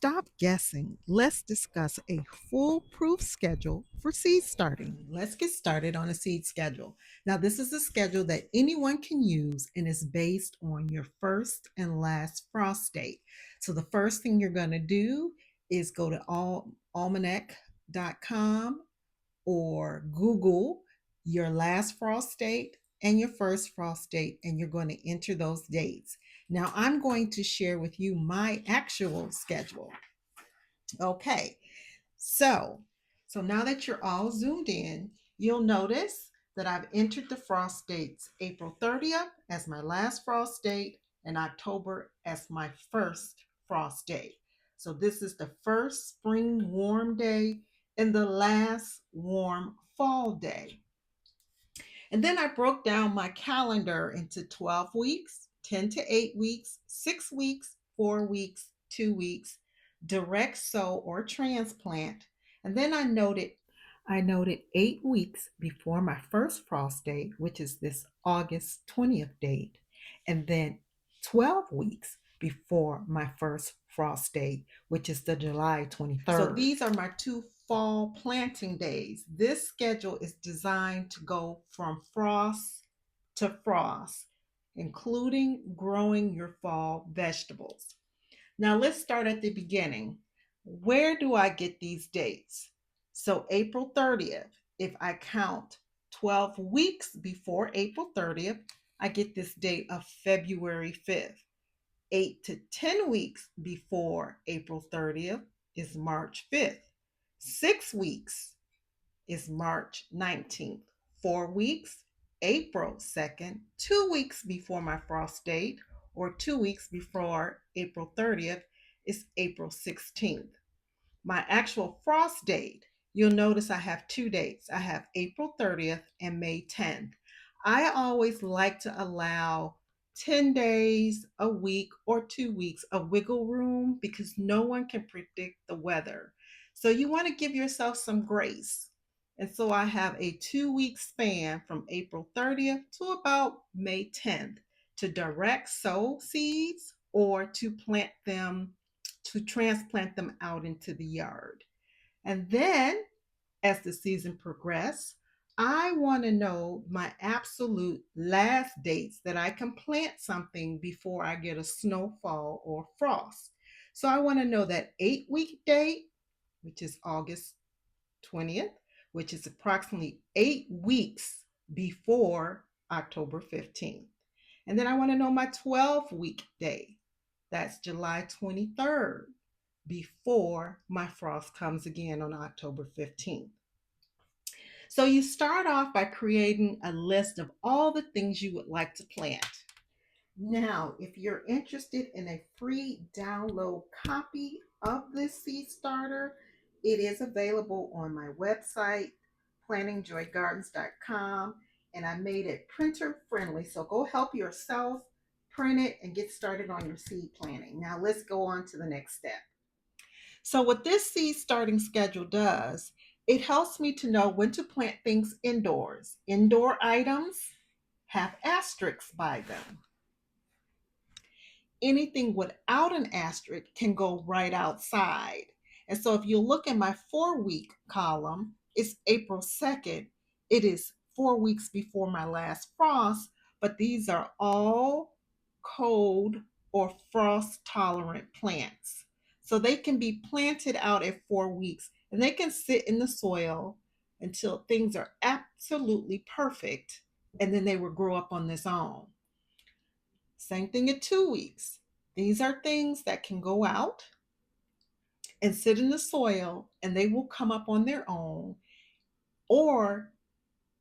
Stop guessing. Let's discuss a foolproof schedule for seed starting. Let's get started on a seed schedule. Now, this is a schedule that anyone can use and is based on your first and last frost date. So, the first thing you're going to do is go to almanac.com or Google your last frost date and your first frost date, and you're going to enter those dates. Now, I'm going to share with you my actual schedule. Okay, so now that you're all zoomed in, you'll notice that I've entered the frost dates April 30th as my last frost date and October as my first frost date. So this is the first spring warm day and the last warm fall day. And then I broke down my calendar into 12 weeks, 10 to 8 weeks, 6 weeks, 4 weeks, 2 weeks, direct sow or transplant. And then I noted 8 weeks before my first frost date, which is this August 20th date, and then 12 weeks before my first frost date, which is the July 23rd. So these are my two fall planting days. This schedule is designed to go from frost to frost, including growing your fall vegetables. Now let's start at the beginning. Where do I get these dates? So April 30th, if I count 12 weeks before April 30th, I get this date of February 5th. 8 to 10 weeks before April 30th is March 5th. 6 weeks is March 19th. 4 weeks, April 2nd. 2 weeks before my frost date, or 2 weeks before April 30th, is April 16th. My actual frost date, you'll notice I have two dates. I have April 30th and May 10th. I always like to allow 10 days, a week, or 2 weeks of wiggle room because no one can predict the weather. So you want to give yourself some grace. And so I have a 2 week span from April 30th to about May 10th to direct sow seeds or to plant them, to transplant them out into the yard. And then as the season progresses, I want to know my absolute last dates that I can plant something before I get a snowfall or frost. So I want to know that 8 week date, which is August 20th, which is approximately 8 weeks before October 15th. And then I want to know my 12-week day. That's July 23rd, before my frost comes again on October 15th. So you start off by creating a list of all the things you would like to plant. Now, if you're interested in a free download copy of this seed starter, it is available on my website, plantingschedule.com, and I made it printer friendly. So go help yourself, print it, and get started on your seed planting. Now let's go on to the next step. So what this seed starting schedule does, it helps me to know when to plant things indoors. Indoor items have asterisks by them. Anything without an asterisk can go right outside. And so if you look at my 4 week column, it's April 2nd. It is 4 weeks before my last frost, but these are all cold or frost tolerant plants. So they can be planted out at 4 weeks and they can sit in the soil until things are absolutely perfect, and then they will grow up on their own. Same thing at 2 weeks. These are things that can go out and sit in the soil and they will come up on their own, or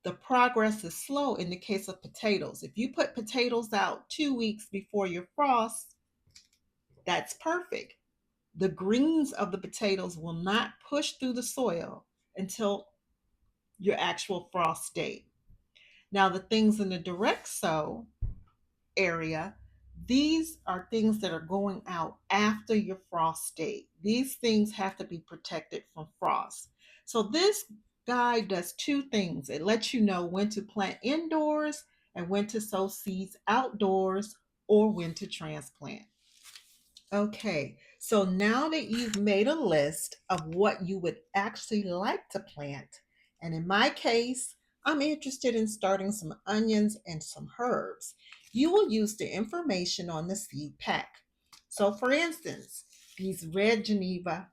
the progress is slow in the case of potatoes. If you put potatoes out 2 weeks before your frost, that's perfect. The greens of the potatoes will not push through the soil until your actual frost date. Now, the things in the direct sow area, these are things that are going out after your frost date. These things have to be protected from frost. So this guide does two things. It lets you know when to plant indoors and when to sow seeds outdoors, or when to transplant. Okay, So now that you've made a list of what you would actually like to plant, and in my case, I'm interested in starting some onions and some herbs, you will use the information on the seed pack. So, for instance, these red Geneva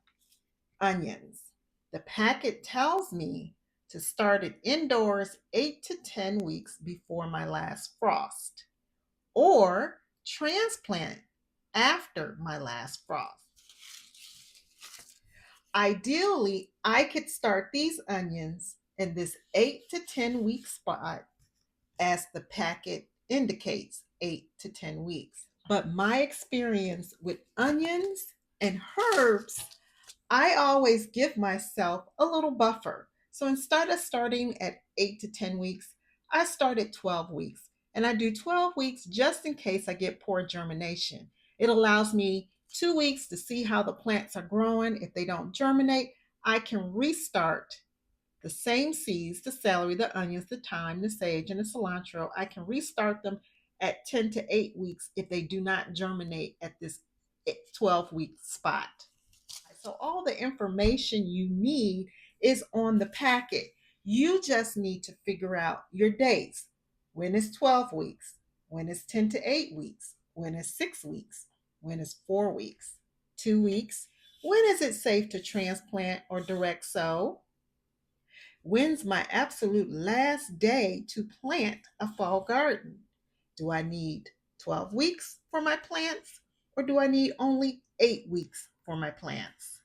onions, the packet tells me to start it indoors 8 to 10 weeks before my last frost, or transplant after my last frost. Ideally, I could start these onions in this 8 to 10 week spot as the packet indicates, 8 to 10 weeks. But my experience with onions and herbs, I always give myself a little buffer. So instead of starting at 8 to 10 weeks, I start at 12 weeks. And I do 12 weeks just in case I get poor germination. It allows me 2 weeks to see how the plants are growing. If they don't germinate, I can restart the same seeds, the celery, the onions, the thyme, the sage, and the cilantro. I can restart them at 10 to 8 weeks if they do not germinate at this 12-week spot. So all the information you need is on the packet. You just need to figure out your dates. When is 12 weeks? When is 10 to 8 weeks? When is 6 weeks? When is 4 weeks? 2 weeks? When is it safe to transplant or direct sow? When's my absolute last day to plant a fall garden? Do I need 12 weeks for my plants, or do I need only 8 weeks for my plants?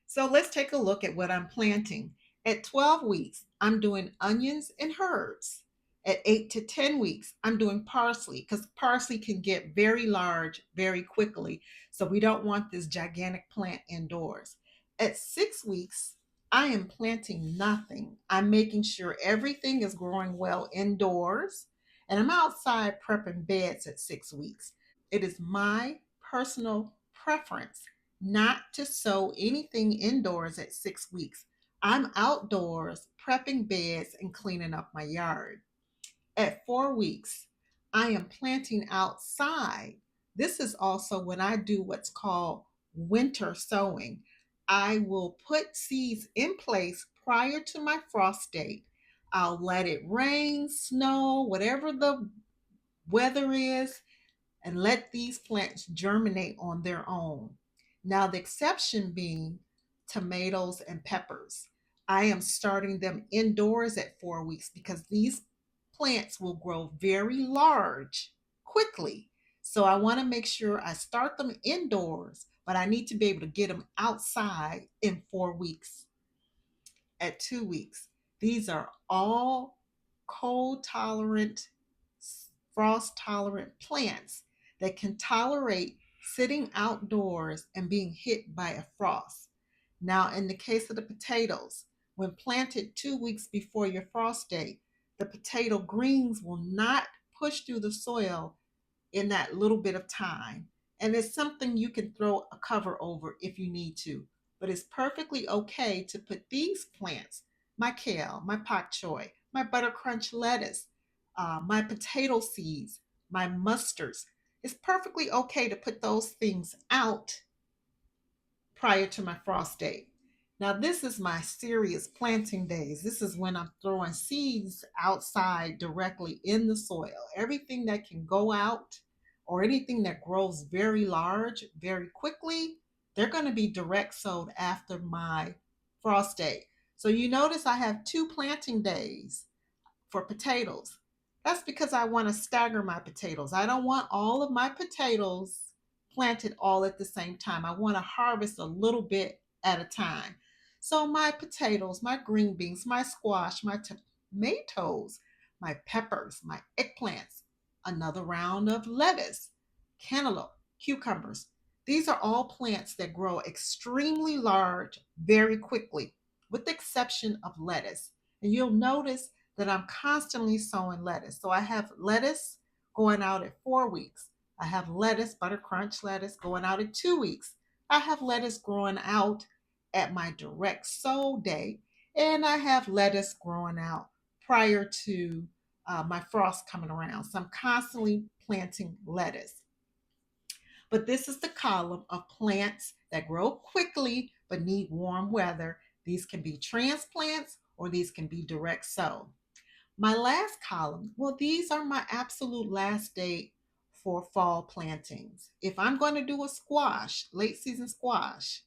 So let's take a look at what I'm planting. At 12 weeks, I'm doing onions and herbs. At 8 to 10 weeks, I'm doing parsley because parsley can get very large very quickly. So we don't want this gigantic plant indoors. At 6 weeks, I am planting nothing. I'm making sure everything is growing well indoors. And I'm outside prepping beds at 6 weeks. It is my personal preference not to sow anything indoors at 6 weeks. I'm outdoors prepping beds and cleaning up my yard. At 4 weeks, I am planting outside. This is also when I do what's called winter sowing. I will put seeds in place prior to my frost date. I'll let it rain, snow, whatever the weather is, and let these plants germinate on their own. Now, the exception being tomatoes and peppers. I am starting them indoors at 4 weeks because these plants will grow very large quickly. So I want to make sure I start them indoors, but I need to be able to get them outside in 4 weeks. At 2 weeks, these are all cold tolerant, frost tolerant plants that can tolerate sitting outdoors and being hit by a frost. Now, in the case of the potatoes, when planted 2 weeks before your frost date, the potato greens will not push through the soil in that little bit of time. And it's something you can throw a cover over if you need to. But it's perfectly okay to put these plants, my kale, my pak choi, my butter crunch lettuce, my potato seeds, my mustards. It's perfectly okay to put those things out prior to my frost date. Now, this is my serious planting days. This is when I'm throwing seeds outside directly in the soil. Everything that can go out or anything that grows very large very quickly, they're going to be direct sowed after my frost date. So you notice I have 2 planting days for potatoes. That's because I want to stagger my potatoes. I don't want all of my potatoes planted all at the same time. I want to harvest a little bit at a time. So my potatoes, my green beans, my squash, my tomatoes, my peppers, my eggplants, another round of lettuce, cantaloupe, cucumbers. These are all plants that grow extremely large very quickly, with the exception of lettuce. And you'll notice that I'm constantly sowing lettuce. So I have lettuce going out at 4 weeks. I have lettuce, butter crunch lettuce, going out at 2 weeks. I have lettuce growing out at my direct sow date. And I have lettuce growing out prior to my frost coming around. So I'm constantly planting lettuce. But this is the column of plants that grow quickly but need warm weather. These can be transplants or these can be direct sow. My last column, well, these are my absolute last date for fall plantings. If I'm going to do a squash, late season squash,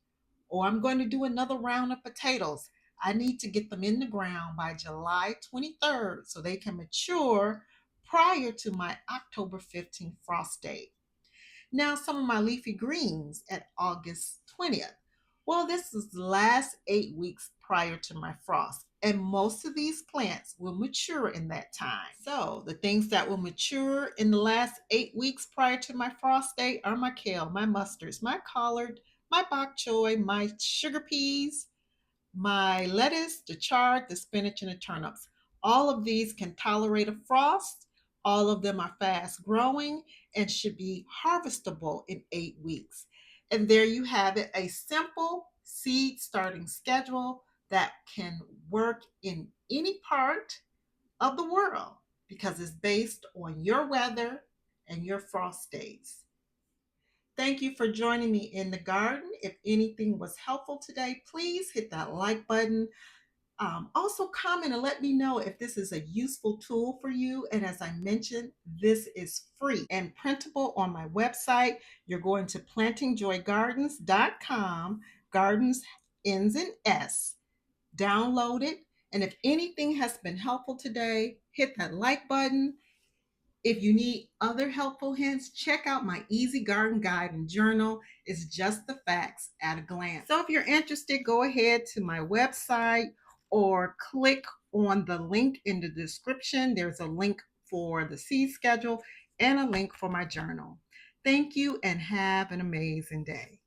or I'm going to do another round of potatoes, I need to get them in the ground by July 23rd so they can mature prior to my October 15th frost date. Now, some of my leafy greens at August 20th. Well, this is the last 8 weeks prior to my frost, and most of these plants will mature in that time. So, the things that will mature in the last 8 weeks prior to my frost date are my kale, my mustards, my collard, my bok choy, my sugar peas, my lettuce, the chard, the spinach, and the turnips. All of these can tolerate a frost. All of them are fast growing and should be harvestable in 8 weeks. And there you have it, a simple seed starting schedule that can work in any part of the world because it's based on your weather and your frost days. Thank you for joining me in the garden. If anything was helpful today, please hit that like button. Also, comment and let me know if this is a useful tool for you. And as I mentioned, this is free and printable on my website. You're going to plantingjoygardens.com. Gardens ends in S. Download it. And if anything has been helpful today, hit that like button. If you need other helpful hints, check out my Easy Garden Guide and Journal. It's just the facts at a glance. So if you're interested, go ahead to my website or click on the link in the description. There's a link for the seed schedule and a link for my journal. Thank you and have an amazing day.